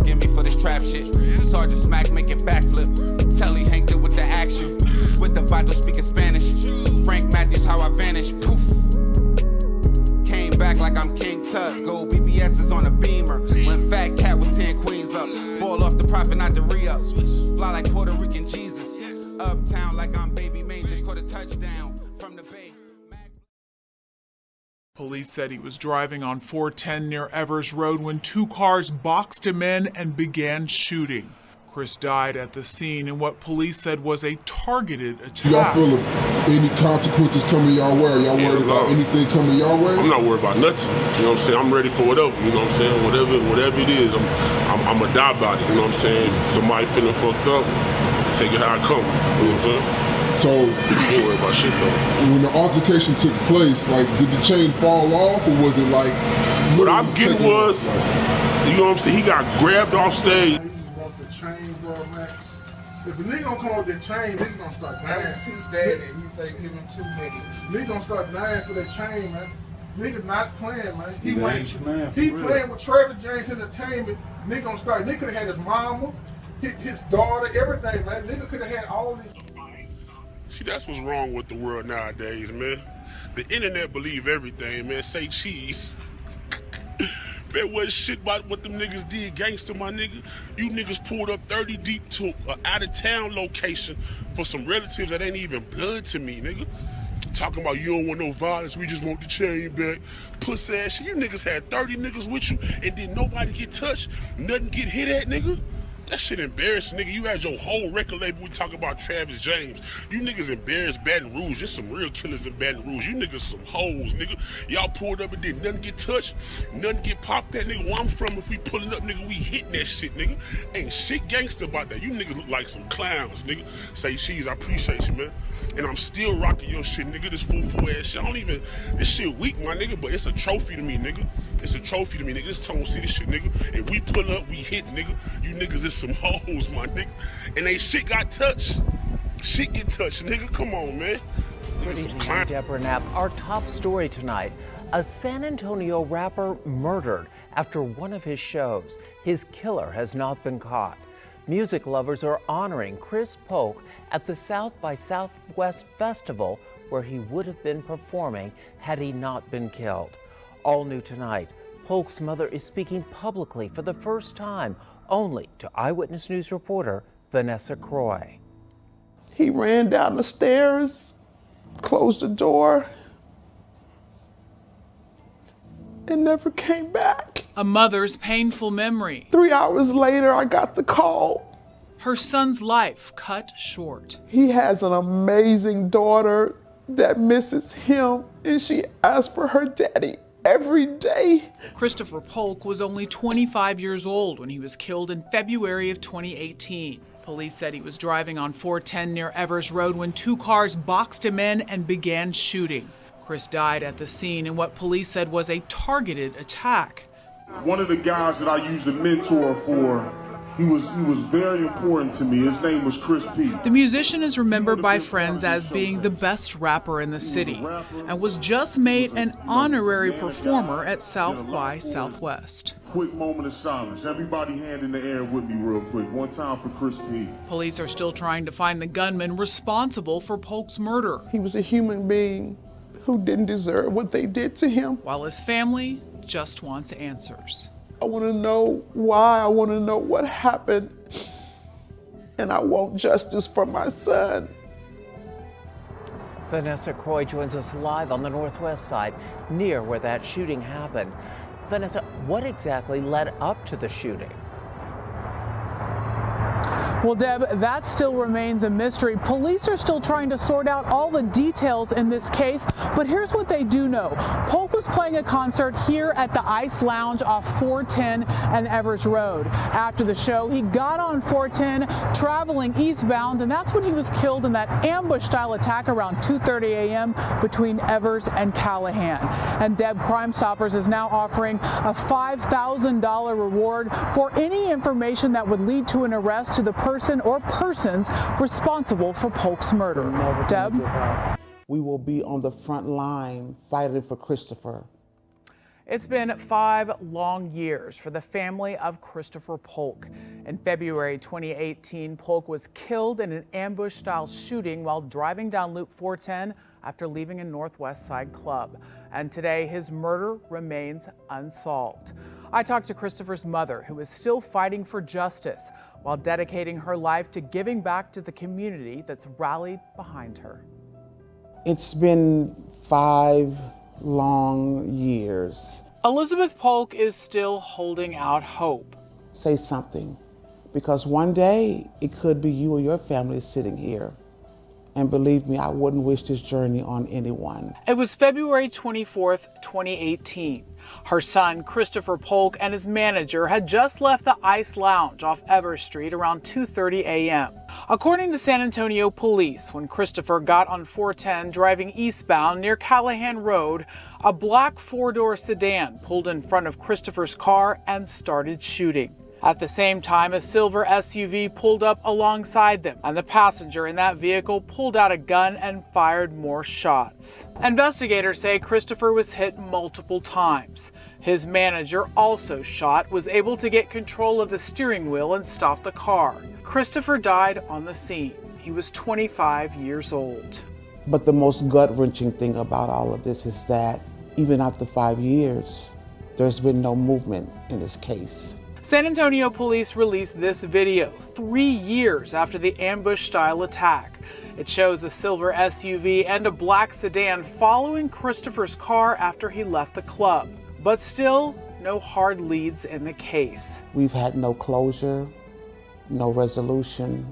forgive me for this trap shit. Sergeant Smack make it backflip. Telly Hank it with the action. With the Vato speaking Spanish. Frank Matthews, how I vanish. Poof. Came back like I'm King Tut. Gold BBS is on a beamer. When Fat Cat was 10 queens up. Ball off the profit, not the re-up. Fly like Puerto Rican Jesus. Uptown like I'm Baby Maine. Just caught a touchdown from the Bay. Police said he was driving on 410 near Evers Road when two cars boxed him in and began shooting. Chris died at the scene in what police said was a targeted attack. Y'all feel any consequences coming y'all way? Y'all worried about anything coming y'all way? I'm not worried about nothing. You know what I'm saying? I'm ready for whatever. You know what I'm saying? Whatever it is, I'm a die about it. You know what I'm saying? If somebody feeling fucked up, take it how it come. You know what I'm saying? So, I ain't worried about shit though. When the altercation took place, like, did the chain fall off, or was it like? What I'm getting was, you know what I'm saying? He got grabbed off stage. Chain, bro, man. If a nigga don't come with that chain, nigga gonna start dying. That's his dad, and he say give him 2 minutes. Nigga gonna start dying for that chain, man. Nigga not playing, man. He playing with Trevor James Entertainment. Nigga gonna start. Nigga could have had his mama, his daughter, everything, man. Nigga could have had all this. See, that's what's wrong with the world nowadays, man. The internet believe everything, man. Say cheese. Man, what shit about what them niggas did, gangster, my nigga? You niggas pulled up 30 deep to an out-of-town location for some relatives that ain't even blood to me, nigga. Talking about you don't want no violence, we just want the chain back. Pussy ass shit. You niggas had 30 niggas with you and did nobody get touched, nothing get hit at, nigga. That shit embarrassing, nigga. You had your whole record label. We talk about Travis James. You niggas embarrassed Baton Rouge. There's some real killers in Baton Rouge. You niggas some hoes, nigga. Y'all pulled up and did nothing get touched, nothing get popped at, nigga. Where I'm from, if we pulling up, nigga, we hitting that shit, nigga. Ain't shit gangster about that. You niggas look like some clowns, nigga. Say cheese, I appreciate you, man. And I'm still rocking your shit, nigga. This full ass shit. I don't even, this shit weak, my nigga, but it's a trophy to me, nigga. It's a trophy to me, nigga. This Tone City shit, nigga. And we pull up, we hit, nigga. You niggas is some hoes, my nigga. And they shit got touched. Shit get touched, nigga. Come on, man. Good evening, Deborah Knapp. Our top story tonight, a San Antonio rapper murdered after one of his shows. His killer has not been caught. Music lovers are honoring Chris Polk at the South by Southwest Festival, where he would have been performing had he not been killed. All new tonight, Polk's mother is speaking publicly for the first time, only to Eyewitness News reporter Vanessa Croy. He ran down the stairs, closed the door, and never came back. A mother's painful memory. 3 hours later, I got the call. Her son's life cut short. He has an amazing daughter that misses him, and she asks for her daddy every day. Christopher Polk was only 25 years old when he was killed in February of 2018. Police said he was driving on 410 near Evers Road when two cars boxed him in and began shooting. Chris died at the scene in what police said was a targeted attack. One of the guys that I used to mentor for, he was very important to me. His name was Chris P. The musician is remembered by friends as being the best rapper in the city and was just made an honorary performer at South by Southwest. Quick moment of silence. Everybody hand in the air with me real quick. One time for Chris P. Police are still trying to find the gunman responsible for Polk's murder. He was a human being who didn't deserve what they did to him. While his family just wants answers. I want to know why, I want to know what happened, and I want justice for my son. Vanessa Croy joins us live on the Northwest Side, near where that shooting happened. Vanessa, what exactly led up to the shooting? Well, Deb, that still remains a mystery. Police are still trying to sort out all the details in this case, but here's what they do know. Polk was playing a concert here at the Ice Lounge off 410 and Evers Road. After the show, he got on 410, traveling eastbound, and that's when he was killed in that ambush-style attack around 2:30 a.m. between Evers and Callahan. And Deb, Crime Stoppers is now offering a $5,000 reward for any information that would lead to an arrest to the person or persons responsible for Polk's murder. Deb? We will be on the front line fighting for Christopher. It's been 5 long years for the family of Christopher Polk. In February 2018, Polk was killed in an ambush-style shooting while driving down Loop 410 after leaving a Northwest Side club. And today, his murder remains unsolved. I talked to Christopher's mother, who is still fighting for justice while dedicating her life to giving back to the community that's rallied behind her. It's been 5 long years. Elizabeth Polk is still holding out hope. Say something, because one day it could be you or your family sitting here. And believe me, I wouldn't wish this journey on anyone. It was February 24th, 2018. Her son, Christopher Polk, and his manager had just left the Ice Lounge off Evers Street around 2:30 a.m. According to San Antonio police, when Christopher got on 410 driving eastbound near Callahan Road, a black 4-door sedan pulled in front of Christopher's car and started shooting. At the same time, a silver SUV pulled up alongside them, and the passenger in that vehicle pulled out a gun and fired more shots. Investigators say Christopher was hit multiple times. His manager, also shot, was able to get control of the steering wheel and stop the car. Christopher died on the scene. He was 25 years old. But the most gut-wrenching thing about all of this is that even after 5 years, there's been no movement in this case. San Antonio police released this video 3 years after the ambush-style attack. It shows a silver SUV and a black sedan following Christopher's car after he left the club. But still, no hard leads in the case. We've had no closure, no resolution,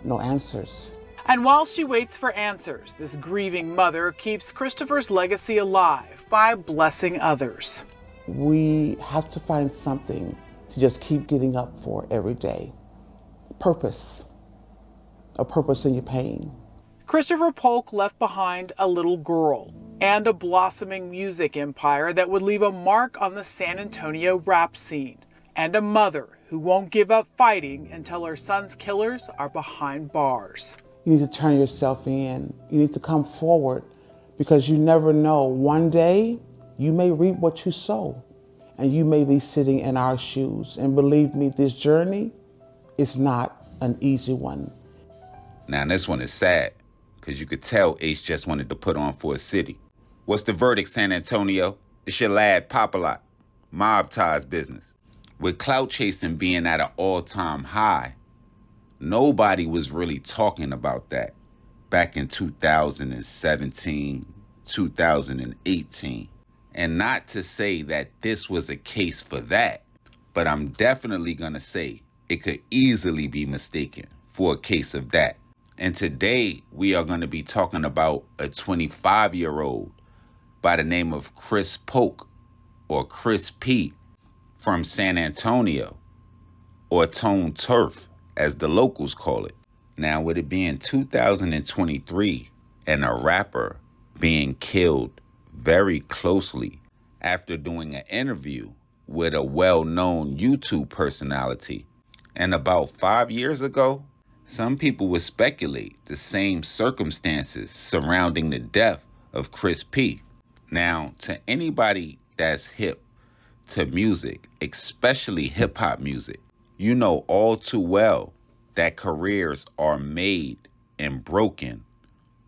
no answers. And while she waits for answers, this grieving mother keeps Christopher's legacy alive by blessing others. We have to find something to just keep getting up for every day. Purpose. A purpose in your pain. Christopher Polk left behind a little girl and a blossoming music empire that would leave a mark on the San Antonio rap scene, and a mother who won't give up fighting until her son's killers are behind bars. You need to turn yourself in. You need to come forward, because you never know. One day, you may reap what you sow, and you may be sitting in our shoes. And believe me, this journey is not an easy one. Now this one is sad, because you could tell H just wanted to put on for a city. What's the verdict, San Antonio? It's your lad, Popalot. Mob ties business. With clout chasing being at an all-time high, nobody was really talking about that back in 2017, 2018. And not to say that this was a case for that, but I'm definitely gonna say it could easily be mistaken for a case of that. And today we are gonna be talking about a 25-year-old by the name of Chris Polk, or Chris P, from San Antonio, or Tone Turf, as the locals call it. Now, with it being 2023 and a rapper being killed very closely after doing an interview with a well-known YouTube personality, and about 5 years ago, some people would speculate the same circumstances surrounding the death of Chris P. Now, to anybody that's hip to music, especially hip-hop music, you know all too well that careers are made and broken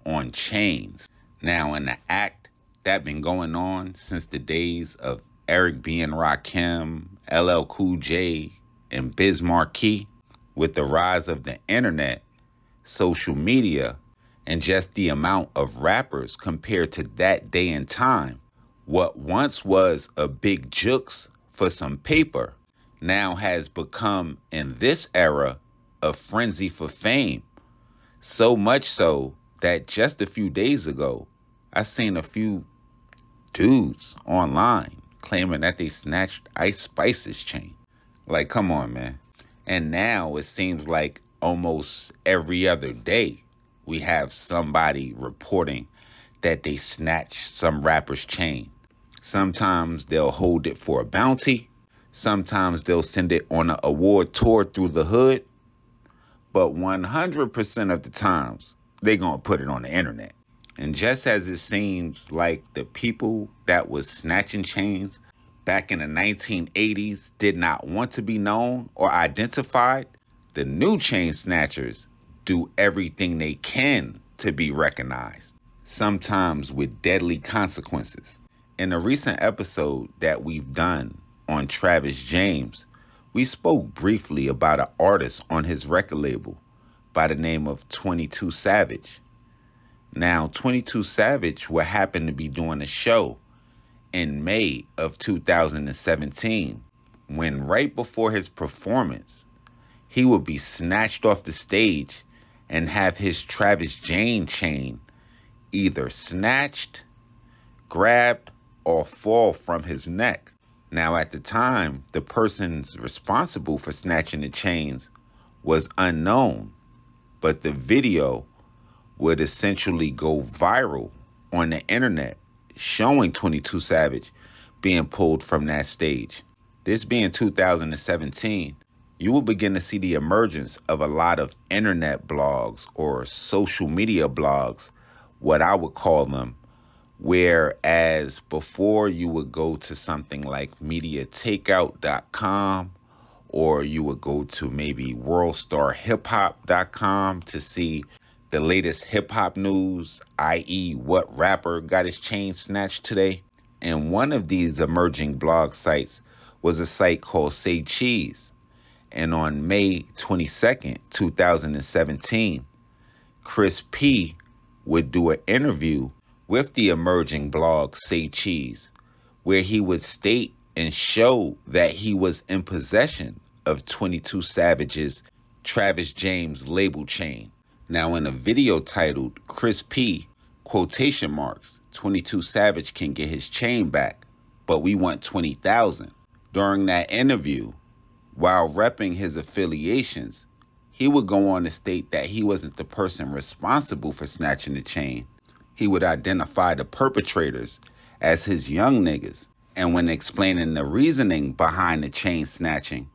on chains. Now, in the act that been going on since the days of Eric B. and Rakim, LL Cool J, and Biz Markie, with the rise of the internet, social media, and just the amount of rappers compared to that day and time, what once was a big jukes for some paper now has become, in this era, a frenzy for fame. So much so that just a few days ago, I seen a few dudes online claiming that they snatched Ice Spice's chain. Like, come on, man. And now it seems like almost every other day we have somebody reporting that they snatched some rapper's chain. Sometimes they'll hold it for a bounty. Sometimes they'll send it on an award tour through the hood. But 100% of the times, they're going to put it on the internet. And just as it seems like the people that was snatching chains back in the 1980s did not want to be known or identified, the new chain snatchers do everything they can to be recognized, sometimes with deadly consequences. In a recent episode that we've done on Travis James, we spoke briefly about an artist on his record label by the name of 22 Savage. Now, 22 Savage would happen to be doing a show in May of 2017, when right before his performance, he would be snatched off the stage and have his Travis James chain either snatched, grabbed, or fall from his neck. Now, at the time, the persons responsible for snatching the chains was unknown, but the video would essentially go viral on the internet, showing 22 Savage being pulled from that stage. This being 2017, you will begin to see the emergence of a lot of internet blogs or social media blogs, what I would call them, whereas before you would go to something like mediatakeout.com, or you would go to maybe worldstarhiphop.com to see the latest hip-hop news, i.e. what rapper got his chain snatched today. And one of these emerging blog sites was a site called Say Cheese. And on May 22nd, 2017, Chris P would do an interview with the emerging blog Say Cheese, where he would state and show that he was in possession of 22 Savage's Travis James label chain. Now, in a video titled Chris P, quotation marks, 22 Savage can get his chain back, but we want 20,000. During that interview, while repping his affiliations, he would go on to state that he wasn't the person responsible for snatching the chain. He would identify the perpetrators as his young niggas. And when explaining the reasoning behind the chain snatching,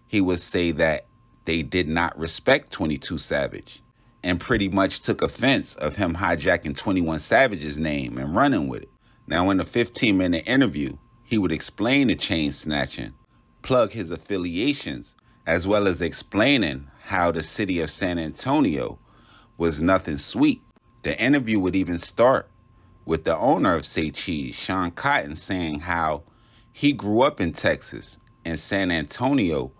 he would say that they did not respect 22 Savage and pretty much took offense of him hijacking 21 Savage's name and running with it. Now, in a 15-minute interview, he would explain the chain snatching, plug his affiliations, as well as explaining how the city of San Antonio was nothing sweet. The interview would even start with the owner of Say Cheese, Sean Cotton, saying how he grew up in Texas and San Antonio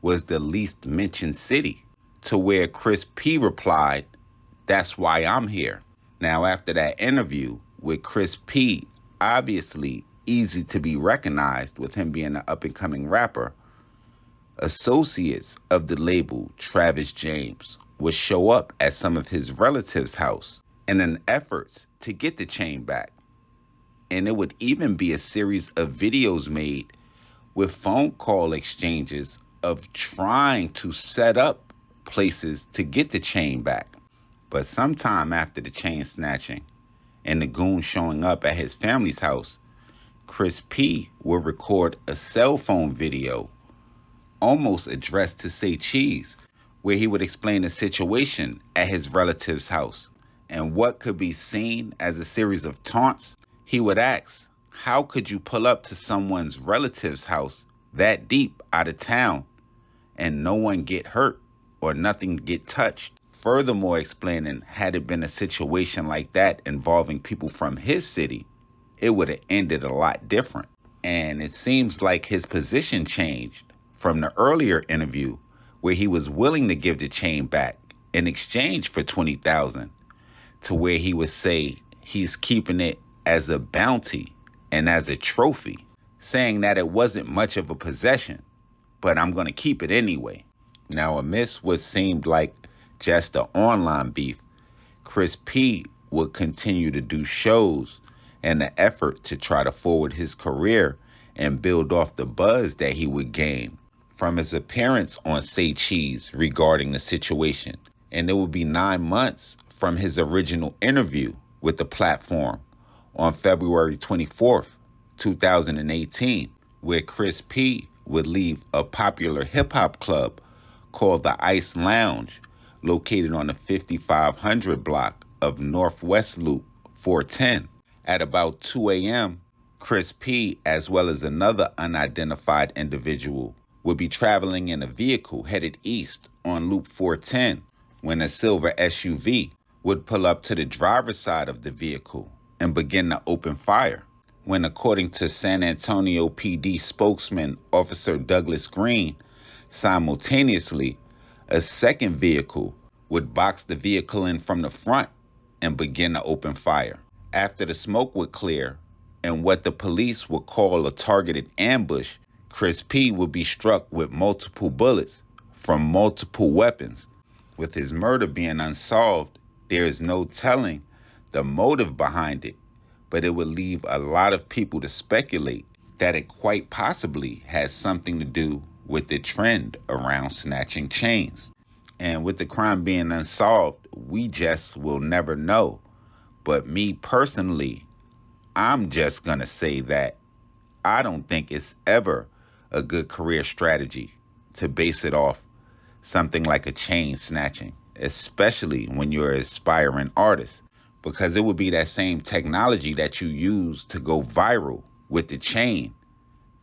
was the least mentioned city, to where Chris P replied, "That's why I'm here." Now, after that interview with Chris P, obviously easy to be recognized with him being an up-and-coming rapper, associates of the label Travis James would show up at some of his relatives' house in an effort to get the chain back. And it would even be a series of videos made with phone call exchanges of trying to set up places to get the chain back. But sometime after the chain snatching and the goon showing up at his family's house, Chris P will record a cell phone video almost addressed to Say Cheese, where he would explain the situation at his relative's house. And what could be seen as a series of taunts, he would ask, how could you pull up to someone's relative's house that deep out of town and no one get hurt or nothing get touched? Furthermore, explaining, had it been a situation like that involving people from his city, it would have ended a lot different. And it seems like his position changed from the earlier interview where he was willing to give the chain back in exchange for 20,000 to where he would say he's keeping it as a bounty and as a trophy, saying that it wasn't much of a possession, but I'm going to keep it anyway. Now, amidst what seemed like just an online beef, Chris P would continue to do shows in the effort to try to forward his career and build off the buzz that he would gain from his appearance on Say Cheese regarding the situation. And it would be 9 months from his original interview with the platform on February 24th, 2018, where Chris P would leave a popular hip-hop club called the Ice Lounge, located on the 5500 block of Northwest Loop 410. At about 2 a.m., Chris P., as well as another unidentified individual, would be traveling in a vehicle headed east on Loop 410 when a silver SUV would pull up to the driver's side of the vehicle and begin to open fire. When, according to San Antonio PD spokesman Officer Douglas Green, simultaneously, a second vehicle would box the vehicle in from the front and begin to open fire. After the smoke would clear and what the police would call a targeted ambush, Chris P. would be struck with multiple bullets from multiple weapons. With his murder being unsolved, there is no telling the motive behind it, but it would leave a lot of people to speculate that it quite possibly has something to do with the trend around snatching chains. And with the crime being unsolved, we just will never know. But me personally, I'm just gonna say that I don't think it's ever a good career strategy to base it off something like a chain snatching, especially when you're an aspiring artist, because it would be that same technology that you use to go viral with the chain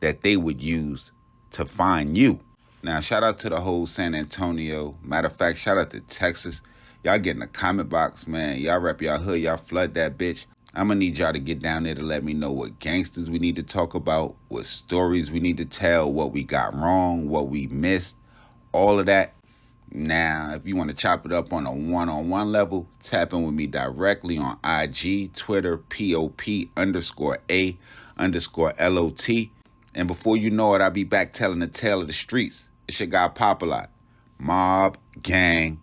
that they would use to find you. Now, shout out to the whole San Antonio. Matter of fact, shout out to Texas. Y'all get in the comment box, man. Y'all rep y'all hood. Y'all flood that bitch. I'm going to need y'all to get down there to let me know what gangsters we need to talk about, what stories we need to tell, what we got wrong, what we missed, all of that. Now, if you want to chop it up on a one-on-one level, tap in with me directly on IG, Twitter, POP_A_LOT. And before you know it, I'll be back telling the tale of the streets. It's your guy Popalot. Mob, gang,